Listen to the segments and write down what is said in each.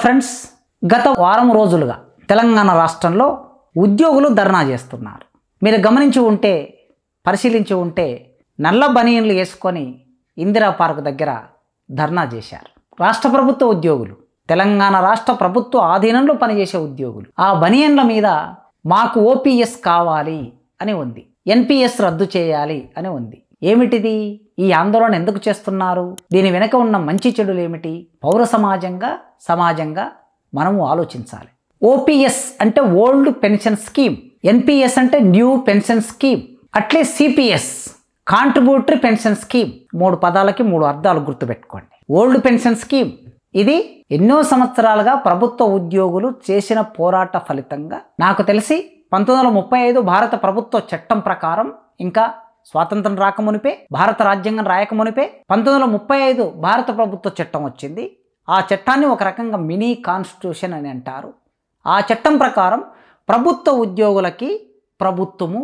Friends, గత వారం రోజులుగా తెలంగాణ రాష్ట్రంలో ఉద్యోగులు ధర్నా చేస్తున్నారు. మీరు గమనించి ఉంటే, పరిశీలించి ఉంటే నల్ల బనియన్లు వేసుకొని ఇందిరా పార్క్ దగ్గర ధర్నా చేశారు. రాష్ట్ర ప్రభుత్వ ఉద్యోగులు, తెలంగాణ రాష్ట్ర ప్రభుత్వ ఆధీనంలో పనిచేసే ఉద్యోగులు. ఆ బనియన్ల మీద మాకు ఓపీఎస్ కావాలి అని ఉంది, ఎన్పిఎస్ రద్దు చేయాలి అని ఉంది. ఏమిటిది? ఈ ఆందోళన ఎందుకు చేస్తున్నారు? దీని వెనుక ఉన్న మంచి చెడులు ఏమిటి? పౌర సమాజంగా మనము ఆలోచించాలి. ఓపీఎస్ అంటే ఓల్డ్ పెన్షన్ స్కీమ్, ఎన్పిఎస్ అంటే న్యూ పెన్షన్ స్కీమ్, అట్లే సిపిఎస్ కాంట్రిబ్యూటరీ పెన్షన్ స్కీమ్. 3 పదాలకి 3 అర్థాలు గుర్తుపెట్టుకోండి. ఓల్డ్ పెన్షన్ స్కీమ్ ఇది ఎన్నో సంవత్సరాలుగా ప్రభుత్వ ఉద్యోగులు చేసిన పోరాట ఫలితంగా, నాకు తెలిసి 1935 భారత ప్రభుత్వ చట్టం ప్రకారం, ఇంకా స్వాతంత్రం రాకమునిపే, భారత రాజ్యాంగం రాయకమునిపే 1935 భారత ప్రభుత్వ చట్టం వచ్చింది. ఆ చట్టాన్ని ఒక రకంగా మినీ కాన్స్టిట్యూషన్ అని అంటారు. ఆ చట్టం ప్రకారం ప్రభుత్వ ఉద్యోగులకి ప్రభుత్వము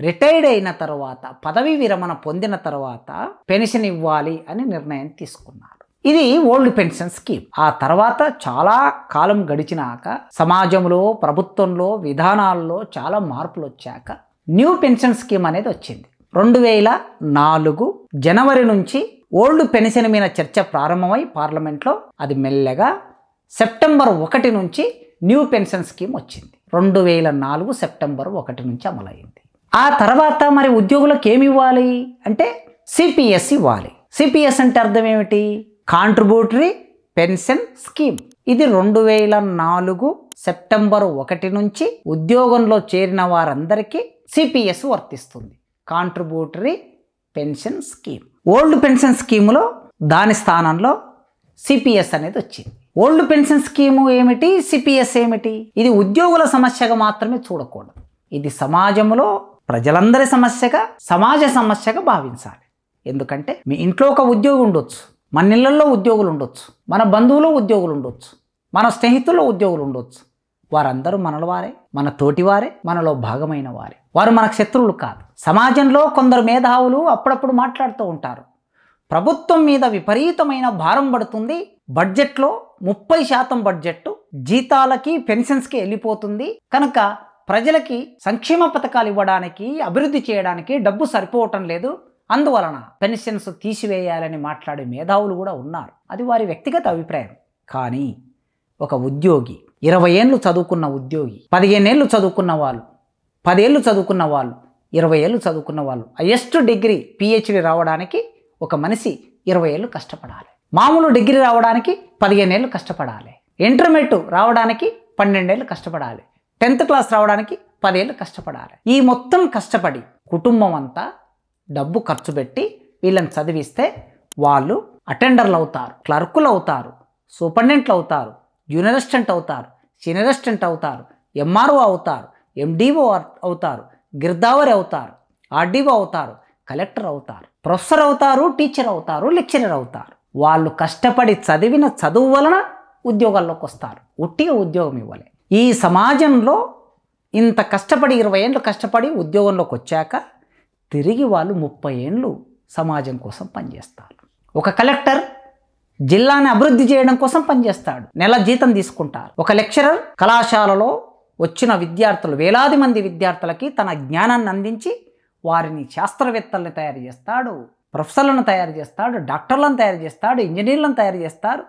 రిటైర్డ్ అయిన తర్వాత, పదవీ విరమణ పొందిన తర్వాత పెన్షన్ ఇవ్వాలి అని నిర్ణయం తీసుకున్నారు. ఇది ఓల్డ్ పెన్షన్ స్కీమ్. ఆ తర్వాత చాలా కాలం గడిచినాక సమాజంలో, ప్రభుత్వంలో, విధానాల్లో చాలా మార్పులు వచ్చాక న్యూ పెన్షన్ స్కీమ్ అనేది వచ్చింది. 2004 జనవరి నుంచి ఓల్డ్ పెన్షన్ మీద చర్చ ప్రారంభమై పార్లమెంట్లో అది మెల్లగా సెప్టెంబర్ 1 నుంచి న్యూ పెన్షన్ స్కీమ్ వచ్చింది. 2004 సెప్టెంబర్ 1 నుంచి అమలైంది. ఆ తర్వాత మరి ఉద్యోగులకు ఏమి ఇవ్వాలి అంటే సిపిఎస్ ఇవ్వాలి. సిపిఎస్ అంటే అర్థం ఏమిటి? Contributory pension scheme. ఇది 2004 సెప్టెంబర్ 1 నుంచి ఉద్యోగంలో చేరిన వారందరికీ సిపిఎస్ వర్తిస్తుంది, contributory pension scheme. Old pension స్కీములో దాని స్థానంలో సిపిఎస్ అనేది వచ్చింది. ఓల్డ్ పెన్షన్ స్కీము ఏమిటి, సిపిఎస్ ఏమిటి? ఇది ఉద్యోగుల సమస్యగా మాత్రమే చూడకూడదు. ఇది సమాజంలో ప్రజలందరి సమస్యగా, సమాజ సమస్యగా భావించాలి. ఎందుకంటే మీ ఇంట్లో ఒక ఉద్యోగి ఉండొచ్చు, మన ఇళ్లలో ఉద్యోగులు ఉండొచ్చు, మన బంధువులు ఉద్యోగులు ఉండొచ్చు, మన స్నేహితుల్లో ఉద్యోగులు ఉండొచ్చు. వారందరూ మనల వారే, మన తోటివారే, మనలో భాగమైన వారే. వారు మనకు శత్రువులు కాదు. సమాజంలో కొందరు మేధావులు అప్పుడప్పుడు మాట్లాడుతూ ఉంటారు, ప్రభుత్వం మీద విపరీతమైన భారం పడుతుంది, బడ్జెట్లో 30% బడ్జెట్ జీతాలకి, పెన్షన్స్కి వెళ్ళిపోతుంది, కనుక ప్రజలకి సంక్షేమ పథకాలు ఇవ్వడానికి, అభివృద్ధి చేయడానికి డబ్బు సరిపోవటం లేదు, అందువలన పెన్షన్స్ తీసివేయాలని మాట్లాడే మేధావులు కూడా ఉన్నారు. అది వారి వ్యక్తిగత అభిప్రాయం. కానీ ఒక ఉద్యోగి, 20 ఏళ్ళు చదువుకున్న ఉద్యోగి, 15 ఏళ్ళు చదువుకున్న వాళ్ళు, 10 ఏళ్ళు చదువుకున్న వాళ్ళు, 20 ఏళ్ళు చదువుకున్న వాళ్ళు, హైయెస్ట్ డిగ్రీ పిహెచ్డి రావడానికి ఒక మనిషి 20 ఏళ్ళు కష్టపడాలి. మామూలు డిగ్రీ రావడానికి 15 ఏళ్ళు కష్టపడాలి. ఇంటర్మీడియట్ రావడానికి 12 ఏళ్ళు కష్టపడాలి. 10th క్లాస్ రావడానికి 10 ఏళ్ళు కష్టపడాలి. ఈ మొత్తం కష్టపడి కుటుంబం అంతా డబ్బు ఖర్చు పెట్టి వీళ్ళని చదివిస్తే వాళ్ళు అటెండర్లు అవుతారు, క్లర్కులు అవుతారు, సూపరింటెండెంట్లు అవుతారు, జూనియర్ అసిస్టెంట్ అవుతారు, సీనియర్ అసిస్టెంట్ అవుతారు, ఎంఆర్ఓ అవుతారు, ఎండిఓ అవుతారు, గిర్దావరి అవుతారు, ఆర్డీఓ అవుతారు, కలెక్టర్ అవుతారు, ప్రొఫెసర్ అవుతారు, టీచర్ అవుతారు, లెక్చరర్ అవుతారు. వాళ్ళు కష్టపడి చదివిన చదువు వలన ఉద్యోగాల్లోకి వస్తారు, ఉట్టిగా ఉద్యోగం ఇవ్వలే. ఈ సమాజంలో ఇంత కష్టపడి 20 ఏళ్ళు కష్టపడి ఉద్యోగంలోకి వచ్చాక తిరిగి వాళ్ళు 30 ఏళ్ళు సమాజం కోసం పనిచేస్తారు. ఒక కలెక్టర్ జిల్లాని అభివృద్ధి చేయడం కోసం పనిచేస్తాడు, నెల జీతం తీసుకుంటారు. ఒక లెక్చరర్ కళాశాలలో వచ్చిన విద్యార్థులు, వేలాది మంది విద్యార్థులకి తన జ్ఞానాన్ని అందించి వారిని శాస్త్రవేత్తలను తయారు చేస్తాడు, ప్రొఫెసర్లను తయారు చేస్తాడు, డాక్టర్లను తయారు చేస్తాడు, ఇంజనీర్లను తయారు చేస్తారు.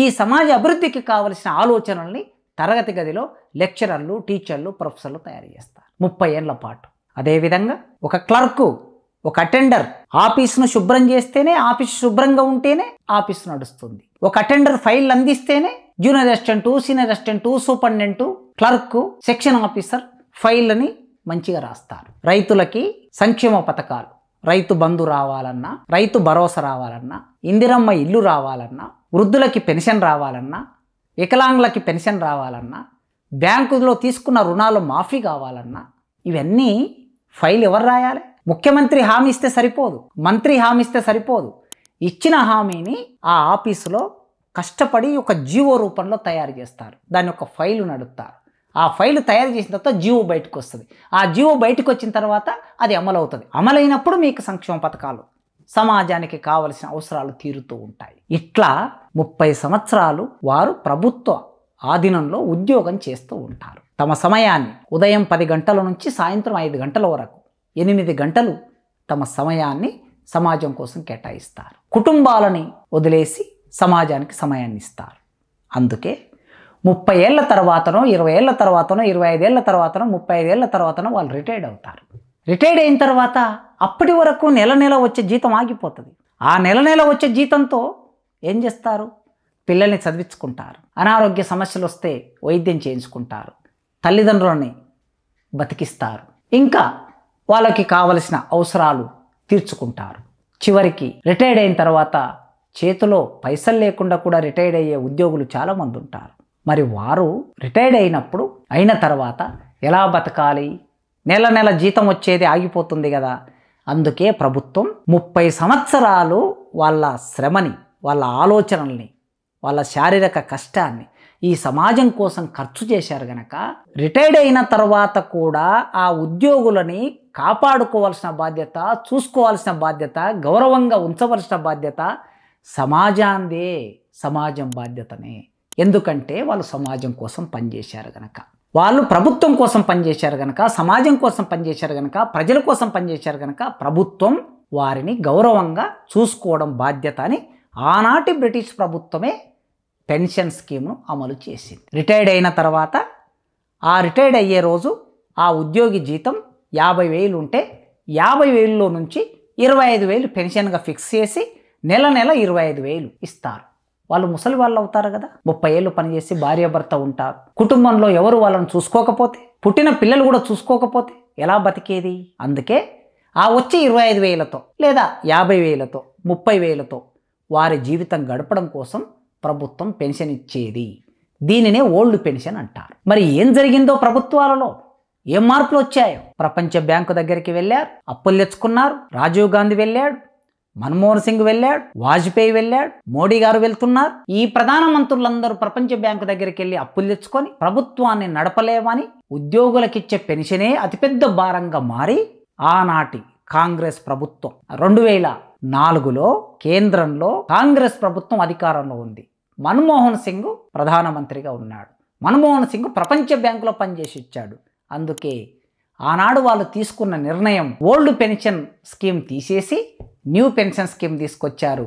ఈ సమాజ అభివృద్ధికి కావలసిన ఆలోచనల్ని తరగతి గదిలో లెక్చరర్లు, టీచర్లు, ప్రొఫెసర్లు తయారు చేస్తారు 30 ఏళ్ల పాటు. అదేవిధంగా ఒక క్లర్కు, ఒక అటెండర్ ఆఫీసును శుభ్రం చేస్తేనే, ఆఫీసు శుభ్రంగా ఉంటేనే ఆఫీసు నడుస్తుంది. ఒక అటెండర్ ఫైల్ అందిస్తేనే junior assistant, senior assistant, superintendent, clerk, section officer ఫైళ్ళని మంచిగా రాస్తారు. రైతులకి సంక్షేమ పథకాలు, రైతు బంధు రావాలన్నా, రైతు భరోసా రావాలన్నా, ఇందిరమ్మ ఇల్లు రావాలన్నా, వృద్ధులకి పెన్షన్ రావాలన్నా, వికలాంగులకి పెన్షన్ రావాలన్నా, బ్యాంకులో తీసుకున్న రుణాలు మాఫీ కావాలన్నా, ఇవన్నీ ఫైల్ ఎవరు రాయాలి? ముఖ్యమంత్రి హామీ ఇస్తే సరిపోదు, మంత్రి హామీ ఇస్తే సరిపోదు. ఇచ్చిన హామీని ఆ ఆఫీసులో కష్టపడి ఒక జీవో రూపంలో తయారు చేస్తారు, దాన్ని ఒక ఫైలు నడుపుతారు. ఆ ఫైలు తయారు చేసిన తర్వాత జీవో బయటకు వస్తుంది. ఆ జీవో బయటకు వచ్చిన తర్వాత అది అమలవుతుంది. అమలైనప్పుడు మీకు సంక్షేమ పథకాలు, సమాజానికి కావలసిన అవసరాలు తీరుతూ ఉంటాయి. ఇట్లా 30 సంవత్సరాలు వారు ప్రభుత్వ ఆధీనంలో ఉద్యోగం చేస్తూ ఉంటారు. తమ సమయాన్ని ఉదయం 10 గంటల నుంచి సాయంత్రం 5 గంటల వరకు 8 గంటలు తమ సమయాన్ని సమాజం కోసం కేటాయిస్తారు. కుటుంబాలని వదిలేసి సమాజానికి సమయాన్ని ఇస్తారు. అందుకే 30 ఏళ్ల తర్వాతనో 20 ఏళ్ల తర్వాతనో 25 ఏళ్ల తర్వాతనో 35 ఏళ్ల తర్వాతనో వాళ్ళు రిటైర్డ్ అవుతారు. రిటైర్డ్ అయిన తర్వాత అప్పటి వరకు నెల నెల వచ్చే జీతం ఆగిపోతుంది. ఆ నెల నెల వచ్చే జీతంతో ఏం చేస్తారు? పిల్లల్ని చదివించుకుంటారు. అనారోగ్య సమస్యలు వస్తే వైద్యం చేయించుకుంటారు. తల్లిదండ్రులని బతికిస్తారు. ఇంకా వాళ్ళకి కావలసిన అవసరాలు తీర్చుకుంటారు. చివరికి రిటైర్డ్ అయిన తర్వాత చేతిలో పైసలు లేకుండా కూడా రిటైర్డ్ అయ్యే ఉద్యోగులు చాలామంది ఉంటారు. మరి వారు రిటైర్డ్ అయిన తర్వాత ఎలా బతకాలి? నెల నెల జీతం వచ్చేది ఆగిపోతుంది కదా. అందుకే ప్రభుత్వం 30 సంవత్సరాలు వాళ్ళ శ్రమని, వాళ్ళ ఆలోచనల్ని, వాళ్ళ శారీరక కష్టాన్ని ఈ సమాజం కోసం ఖర్చు చేశారు గనక రిటైర్డ్ అయిన తర్వాత కూడా ఆ ఉద్యోగులని కాపాడుకోవాల్సిన బాధ్యత, చూసుకోవాల్సిన బాధ్యత, గౌరవంగా ఉంచవలసిన బాధ్యత సమాజాందే, సమాజం బాధ్యతనే. ఎందుకంటే వాళ్ళు సమాజం కోసం పనిచేశారు గనక, వాళ్ళు ప్రభుత్వం కోసం పనిచేశారు గనక, సమాజం కోసం పనిచేశారు గనక, ప్రజల కోసం పనిచేశారు గనక ప్రభుత్వం వారిని గౌరవంగా చూసుకోవడం బాధ్యత అని ఆనాటి బ్రిటిష్ ప్రభుత్వమే పెన్షన్ స్కీమ్ను అమలు చేసింది. రిటైర్డ్ అయిన తర్వాత ఆ రిటైర్డ్ అయ్యే రోజు ఆ ఉద్యోగి జీతం 50,000 ఉంటే 50,000లో నుంచి 25,000 పెన్షన్గా ఫిక్స్ చేసి నెల నెల 25,000 ఇస్తారు. వాళ్ళు ముసలి వాళ్ళు అవుతారు కదా. 30 ఏళ్ళు పనిచేసి భార్యాభర్త ఉంటారు. కుటుంబంలో ఎవరు వాళ్ళని చూసుకోకపోతే, పుట్టిన పిల్లలు కూడా చూసుకోకపోతే ఎలా బతికేది? అందుకే ఆ వచ్చే 25,000తో లేదా 50,000తో 30,000తో వారి జీవితం గడపడం కోసం ప్రభుత్వం పెన్షన్ ఇచ్చేది. దీనినే ఓల్డ్ పెన్షన్ అంటారు. మరి ఏం జరిగిందో ప్రభుత్వాలలో, ఏం మార్పులు వచ్చాయో? ప్రపంచ బ్యాంకు దగ్గరికి వెళ్ళారు, అప్పులు తెచ్చుకున్నారు. రాజీవ్ గాంధీ వెళ్ళాడు, మన్మోహన్ సింగ్ వెళ్ళాడు, వాజ్పేయి వెళ్ళాడు, మోడీ గారు వెళ్తున్నారు. ఈ ప్రధానమంత్రులందరూ ప్రపంచ బ్యాంకు దగ్గరికి వెళ్ళి అప్పులు తెచ్చుకొని ప్రభుత్వాన్ని నడపలేమని ఉద్యోగులకిచ్చే పెన్షనే అతిపెద్ద భారంగా మారి ఆనాటి కాంగ్రెస్ ప్రభుత్వం 2004లో కేంద్రంలో కాంగ్రెస్ ప్రభుత్వం అధికారంలో ఉంది. మన్మోహన్ సింగ్ ప్రధానమంత్రిగా ఉన్నాడు. మన్మోహన్ సింగ్ ప్రపంచ బ్యాంకులో పనిచేసి ఇచ్చాడు. అందుకే ఆనాడు వాళ్ళు తీసుకున్న నిర్ణయం ఓల్డ్ పెన్షన్ స్కీమ్ తీసేసి న్యూ పెన్షన్ స్కీమ్ తీసుకొచ్చారు.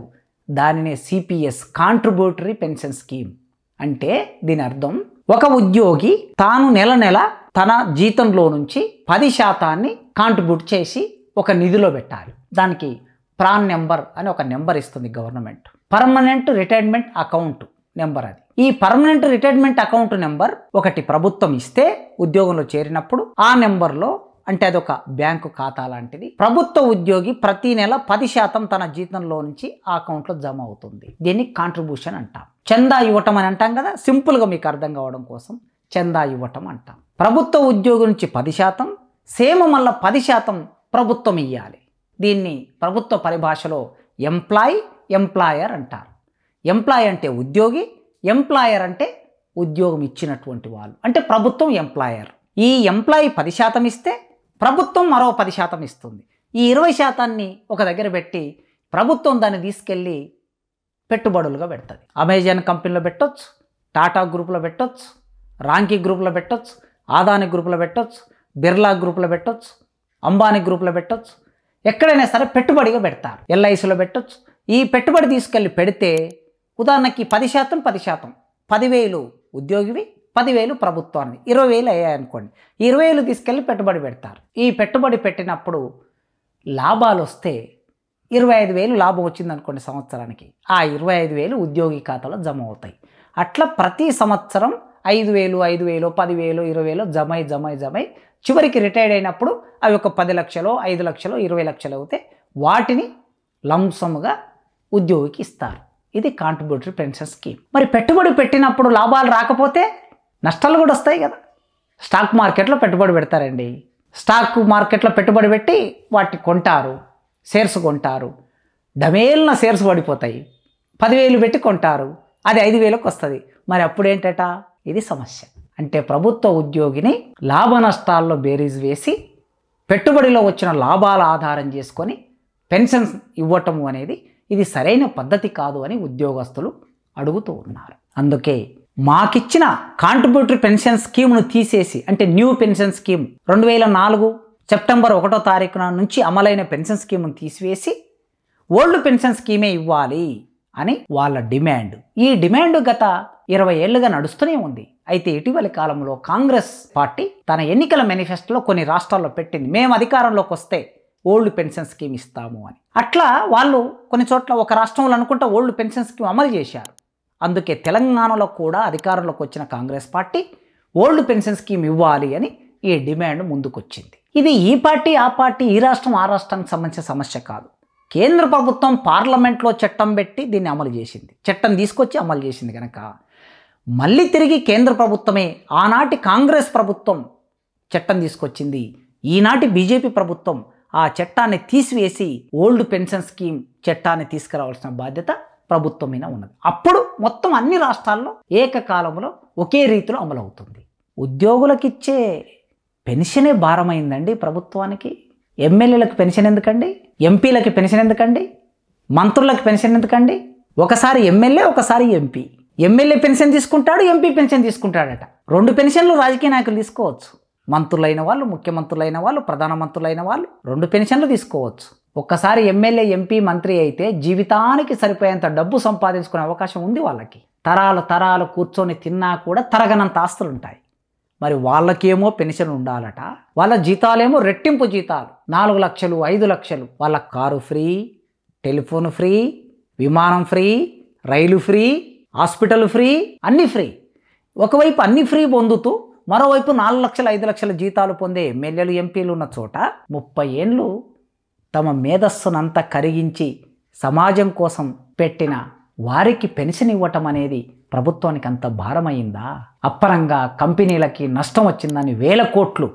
దానినే సిపిఎస్, కాంట్రిబ్యూటరీ పెన్షన్ స్కీమ్. అంటే దీని అర్థం, ఒక ఉద్యోగి తాను నెల నెల తన జీతంలో నుంచి 10% కాంట్రిబ్యూట్ చేసి ఒక నిధిలో పెట్టాలి. దానికి ప్రాన్ నెంబర్ అని ఒక నెంబర్ ఇస్తుంది government. Permanent retirement account number అది. ఈ పర్మనెంట్ రిటైర్మెంట్ అకౌంట్ నెంబర్ ఒకటి ప్రభుత్వం ఇస్తే ఉద్యోగంలో చేరినప్పుడు ఆ నెంబర్లో, అంటే అదొక బ్యాంకు ఖాతా లాంటిది, ప్రభుత్వ ఉద్యోగి ప్రతి నెల 10% తన జీతంలో నుంచి ఆ అకౌంట్లో జమ అవుతుంది. దీన్ని కాంట్రిబ్యూషన్ అంటాం. చందా ఇవ్వటం అని అంటాం కదా. సింపుల్గా మీకు అర్థం కావడం కోసం చందా ఇవ్వటం అంటాం. ప్రభుత్వ ఉద్యోగి నుంచి 10%, సేమ్ మళ్ళీ 10% ప్రభుత్వం ఇవ్వాలి. దీన్ని ప్రభుత్వ పరిభాషలో ఎంప్లాయర్ అంటారు. ఎంప్లాయ్ అంటే ఉద్యోగి, ఎంప్లాయర్ అంటే ఉద్యోగం ఇచ్చినటువంటి వాళ్ళు, అంటే ప్రభుత్వం ఎంప్లాయర్. ఈ ఎంప్లాయీ 10% ఇస్తే ప్రభుత్వం మరో 10% ఇస్తుంది. ఈ 20%ని ఒక దగ్గర పెట్టి ప్రభుత్వం దాన్ని తీసుకెళ్ళి పెట్టుబడులుగా పెడుతుంది. అమెజాన్ కంపెనీలో పెట్టొచ్చు, టాటా గ్రూప్లో పెట్టొచ్చు, రాంకీ గ్రూప్లో పెట్టొచ్చు, ఆదాని గ్రూప్లో పెట్టొచ్చు, బిర్లా గ్రూప్లో పెట్టొచ్చు, అంబానీ గ్రూప్లో పెట్టొచ్చు. ఎక్కడైనా సరే పెట్టుబడిగా పెడతారు. ఎల్ఐసిలో పెట్టొచ్చు. ఈ పెట్టుబడి తీసుకెళ్ళి పెడితే ఉదాహరణకి 10%, 10,000 ఉద్యోగివి, 10,000 ప్రభుత్వాన్ని, 20,000 అయ్యాయనుకోండి. 20,000 తీసుకెళ్ళి పెట్టుబడి పెడతారు. ఈ పెట్టుబడి పెట్టినప్పుడు లాభాలు వస్తే 25,000 లాభం వచ్చిందనుకోండి సంవత్సరానికి, ఆ 25,000 ఉద్యోగి ఖాతాలో జమ అవుతాయి. అట్లా ప్రతి సంవత్సరం 5,000, 5,000, 10,000, 20,000 జమై చివరికి రిటైర్డ్ అయినప్పుడు అవి ఒక 10 లక్షలు, 5 లక్షలు, 20 లక్షలు అవుతే వాటిని లంసముగా ఉద్యోగికి ఇస్తారు. ఇది కాంట్రిబ్యూటరీ పెన్షన్ స్కీమ్. మరి పెట్టుబడి పెట్టినప్పుడు లాభాలు రాకపోతే నష్టాలు కూడా వస్తాయి కదా. స్టాక్ మార్కెట్లో పెట్టుబడి పెడతారండి. స్టాక్ మార్కెట్లో పెట్టుబడి పెట్టి వాటిని కొంటారు, షేర్స్ కొంటారు. డమేల్న షేర్స్ పడిపోతాయి. 10,000 పెట్టి కొంటారు, అది 5,000కి వస్తుంది. మరి అప్పుడేంటట? ఇది సమస్య. అంటే ప్రభుత్వ ఉద్యోగిని లాభ నష్టాల్లో బేరీజ్ వేసి పెట్టుబడిలో వచ్చిన లాభాల ఆధారం చేసుకొని పెన్షన్ ఇవ్వటము అనేది ఇది సరైన పద్ధతి కాదు అని ఉద్యోగస్తులు అడుగుతూ ఉన్నారు. అందుకే మాకిచ్చిన కాంట్రిబ్యూటరీ పెన్షన్ స్కీమ్ను తీసేసి, అంటే న్యూ పెన్షన్ స్కీమ్ 2004 సెప్టెంబర్ 1వ తారీఖున నుంచి అమలైన పెన్షన్ స్కీమ్ను తీసివేసి ఓల్డ్ పెన్షన్ స్కీమే ఇవ్వాలి అని వాళ్ళ డిమాండ్. ఈ డిమాండ్ గత 20 ఏళ్లుగా నడుస్తూనే ఉంది. అయితే ఇటీవలి కాలంలో కాంగ్రెస్ పార్టీ తన ఎన్నికల మేనిఫెస్టోలో కొన్ని రాష్ట్రాల్లో పెట్టింది, మేము అధికారంలోకి వస్తే ఓల్డ్ పెన్షన్ స్కీమ్ ఇస్తాము అని. అట్లా వాళ్ళు కొన్ని చోట్ల ఒక రాష్ట్రంలో అనుకుంటా ఓల్డ్ పెన్షన్ స్కీమ్ అమలు చేశారు. అందుకే తెలంగాణలో కూడా అధికారంలోకి వచ్చిన Congress party old pension scheme ఇవ్వాలి అని ఈ డిమాండ్ ముందుకొచ్చింది. ఇది ఈ పార్టీ ఆ పార్టీ, ఈ రాష్ట్రం ఆ రాష్ట్రానికి సంబంధించిన సమస్య కాదు. కేంద్ర ప్రభుత్వం పార్లమెంట్లో చట్టం పెట్టి దీన్ని అమలు చేసింది, చట్టం తీసుకొచ్చి అమలు చేసింది కనుక మళ్ళీ తిరిగి కేంద్ర ప్రభుత్వమే, ఆనాటి కాంగ్రెస్ ప్రభుత్వం చట్టం తీసుకొచ్చింది, ఈనాటి బీజేపీ ప్రభుత్వం ఆ చట్టాన్ని తీసివేసి ఓల్డ్ పెన్షన్ స్కీమ్ చట్టాన్ని తీసుకురావాల్సిన బాధ్యత ప్రభుత్వం మీద ఉన్నది. అప్పుడు మొత్తం అన్ని రాష్ట్రాల్లో ఏకకాలంలో ఒకే రీతిలో అమలవుతుంది. ఉద్యోగులకు ఇచ్చే పెన్షనే భారమైందండి ప్రభుత్వానికి. ఎమ్మెల్యేలకు పెన్షన్ ఎందుకండి? ఎంపీలకి పెన్షన్ ఎందుకండి? మంత్రులకు పెన్షన్ ఎందుకండి? ఒకసారి ఎమ్మెల్యే, ఒకసారి ఎంపీ. ఎమ్మెల్యే పెన్షన్ తీసుకుంటాడు, ఎంపీ పెన్షన్ తీసుకుంటాడట. 2 పెన్షన్లు రాజకీయ నాయకులు తీసుకోవచ్చు. మంత్రులైన వాళ్ళు, ముఖ్యమంత్రులైన వాళ్ళు, ప్రధానమంత్రులైన వాళ్ళు 2 పెన్షన్లు తీసుకోవచ్చు. ఒక్కసారి ఎమ్మెల్యే, ఎంపీ, మంత్రి అయితే జీవితానికి సరిపోయేంత డబ్బు సంపాదించుకునే అవకాశం ఉంది వాళ్ళకి. తరాలు కూర్చొని తిన్నా కూడా తరగనంత ఆస్తులు ఉంటాయి. మరి వాళ్ళకేమో పెన్షన్ ఉండాలట, వాళ్ళ జీతాలేమో రెట్టింపు జీతాలు, 4 లక్షలు, 5 లక్షలు. వాళ్ళ కారు ఫ్రీ, టెలిఫోన్ ఫ్రీ, విమానం ఫ్రీ, రైలు ఫ్రీ, హాస్పిటల్ ఫ్రీ, అన్నీ ఫ్రీ. ఒకవైపు అన్ని ఫ్రీ పొందుతూ మరోవైపు 4 లక్షలు, 5 లక్షల జీతాలు పొందే ఎమ్మెల్యేలు, ఎంపీలు ఉన్న చోట 30 ఏళ్ళు తమ మేధస్సునంతా కరిగించి సమాజం కోసం పెట్టిన వారికి పెన్షన్ ఇవ్వటం అనేది ప్రభుత్వానికి అంత భారమైందా? అప్పరంగా కంపెనీలకి నష్టం వచ్చిందని 1000 కోట్లు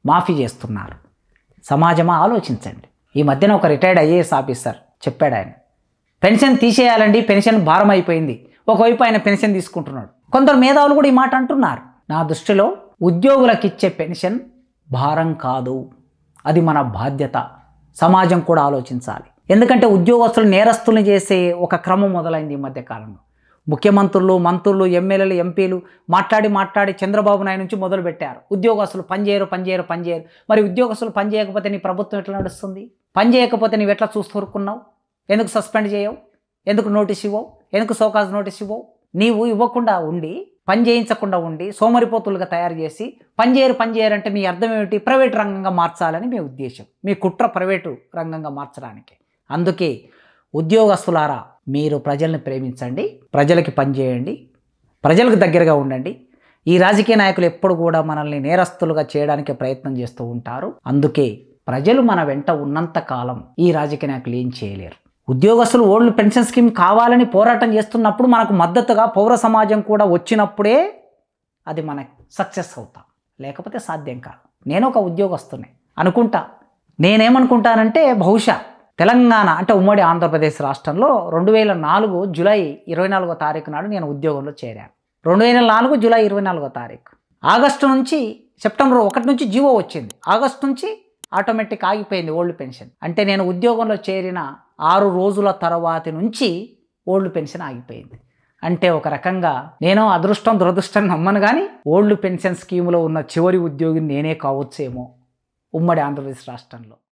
మాఫీ చేస్తున్నారు. సమాజమా ఆలోచించండి. ఈ మధ్యన ఒక రిటైర్డ్ ఐఏఎస్ ఆఫీసర్ చెప్పాడు, ఆయన పెన్షన్ తీసేయాలండి, పెన్షన్ భారం అయిపోయింది. ఒకవైపు ఆయన పెన్షన్ తీసుకుంటున్నాడు. కొందరు మేధావులు కూడా ఈ మాట అంటున్నారు. నా దృష్టిలో ఉద్యోగులకు ఇచ్చే పెన్షన్ భారం కాదు, అది మన బాధ్యత. సమాజం కూడా ఆలోచించాలి. ఎందుకంటే ఉద్యోగస్తులు నేరస్తుల్ని చేసే ఒక క్రమం మొదలైంది ఈ మధ్యకాలంలో. ముఖ్యమంత్రులు, మంత్రులు, ఎమ్మెల్యేలు, ఎంపీలు మాట్లాడి చంద్రబాబు నాయుడు నుంచి మొదలుపెట్టారు, ఉద్యోగస్తులు పనిచేయరు. మరి ఉద్యోగస్తులు పని చేయకపోతే నీ ప్రభుత్వం ఎట్లా నడుస్తుంది? పని చేయకపోతే నీవు ఎట్లా చూస్తూరుకున్నావు? ఎందుకు సస్పెండ్ చేయవు? ఎందుకు నోటీస్ ఇవ్వవు? ఎందుకు సోకాజ్ నోటీస్ ఇవ్వవు? నీవు ఇవ్వకుండా ఉండి, పని చేయించకుండా ఉండి, సోమరిపోతులుగా తయారు చేసి పని చేయరంటే మీ అర్థం ఏమిటి? ప్రైవేట్ రంగంగా మార్చాలని మీ ఉద్దేశం, మీ కుట్ర ప్రైవేటు రంగంగా మార్చడానికి. అందుకే ఉద్యోగస్తులారా, మీరు ప్రజల్ని ప్రేమించండి, ప్రజలకి పనిచేయండి, ప్రజలకు దగ్గరగా ఉండండి. ఈ రాజకీయ నాయకులు ఎప్పుడు కూడా మనల్ని నేరస్తులుగా చేయడానికి ప్రయత్నం చేస్తూ ఉంటారు. అందుకే ప్రజలు మన వెంట ఉన్నంత కాలం ఈ రాజకీయ నాయకులు ఏం చేయలేరు. ఉద్యోగస్తులు ఓల్డ్ పెన్షన్ స్కీమ్ కావాలని పోరాటం చేస్తున్నప్పుడు మనకు మద్దతుగా పౌర సమాజం కూడా వచ్చినప్పుడే అది మనకు సక్సెస్ అవుతాం, లేకపోతే సాధ్యం కాదు. నేను ఒక ఉద్యోగస్తునే అనుకుంటా. నేనేమనుకుంటానంటే, బహుశా తెలంగాణ అంటే ఉమ్మడి ఆంధ్రప్రదేశ్ రాష్ట్రంలో 2004 జూలై 24వ తారీఖు నాడు నేను ఉద్యోగంలో చేరాను. 2004 జూలై 24వ తారీఖు. ఆగస్టు నుంచి సెప్టెంబర్ 1 నుంచి జీవో వచ్చింది. ఆగస్టు నుంచి ఆటోమేటిక్ ఆగిపోయింది ఓల్డ్ పెన్షన్. అంటే నేను ఉద్యోగంలో చేరిన 6 రోజుల తర్వాతి నుంచి ఓల్డ్ పెన్షన్ ఆగిపోయింది. అంటే ఒక రకంగా నేను అదృష్టం దురదృష్టం నమ్మను, కానీ ఓల్డ్ పెన్షన్ స్కీములో ఉన్న చివరి ఉద్యోగిని నేనే కావచ్చేమో ఉమ్మడి ఆంధ్రప్రదేశ్ రాష్ట్రంలో.